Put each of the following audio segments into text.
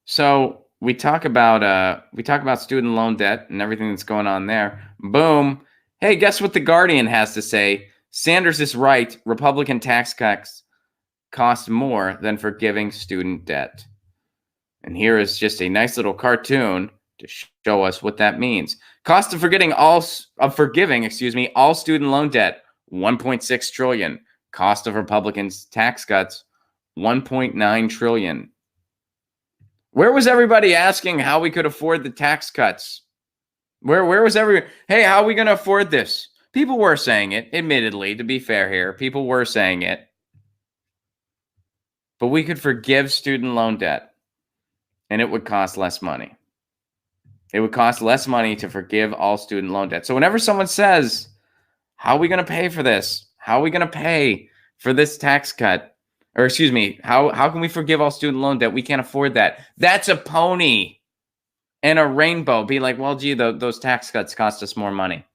So we talk about student loan debt and everything that's going on there. Boom. Hey, guess what the Guardian has to say? Sanders is right. Republican tax cuts cost more than forgiving student debt. And here is just a nice little cartoon to show us what that means. Cost of forgiving, all student loan debt, 1.6 trillion. Cost of Republicans' tax cuts, 1.9 trillion. Where was everybody asking how we could afford the tax cuts? Where was everyone? Hey, how are we going to afford this? People were saying it, admittedly, to be fair here. People were saying it. But we could forgive student loan debt, and it would cost less money. It would cost less money to forgive all student loan debt. So whenever someone says, how are we going to pay for this? How are we going to pay for this tax cut? Or excuse me, how can we forgive all student loan debt? We can't afford that. That's a pony and a rainbow. Be like, well, gee, those tax cuts cost us more money.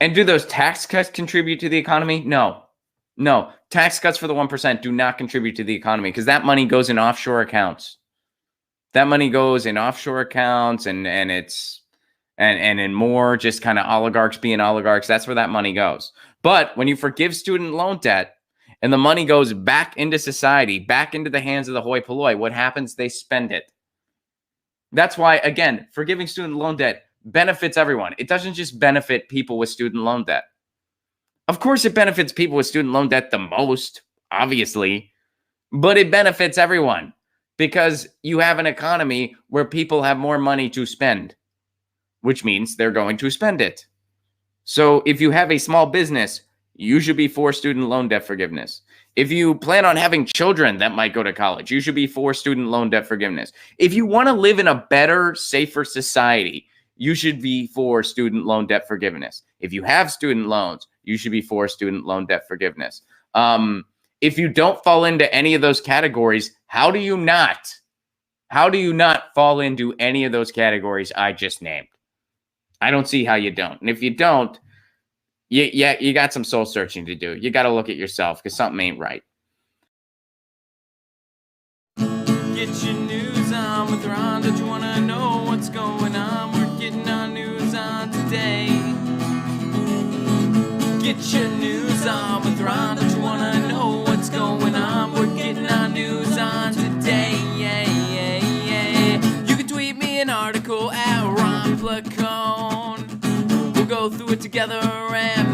And do those tax cuts contribute to the economy? No. Tax cuts for the 1% do not contribute to the economy because that money goes in offshore accounts. That money goes in offshore accounts and in more just kind of oligarchs being oligarchs. That's where that money goes. But when you forgive student loan debt and the money goes back into society, back into the hands of the hoi polloi, what happens? They spend it. That's why, again, forgiving student loan debt benefits everyone. It doesn't just benefit people with student loan debt. Of course, it benefits people with student loan debt the most, obviously, but it benefits everyone because you have an economy where people have more money to spend, which means they're going to spend it. So if you have a small business, you should be for student loan debt forgiveness. If you plan on having children that might go to college, you should be for student loan debt forgiveness. If you want to live in a better, safer society, you should be for student loan debt forgiveness. If you have student loans, you should be for student loan debt forgiveness. If you don't fall into any of those categories, how do you not fall into any of those categories I just named? I don't see how you don't. And if you don't, you got some soul searching to do. You got to look at yourself because something ain't right. Get your news on with Ron. Don't you want to know what's going on? We're getting our news on today. Get your news on with Ron. Don't you want to know what's going on? We're getting our news on today. You can tweet me an article at Ron Placone. We'll go through it together and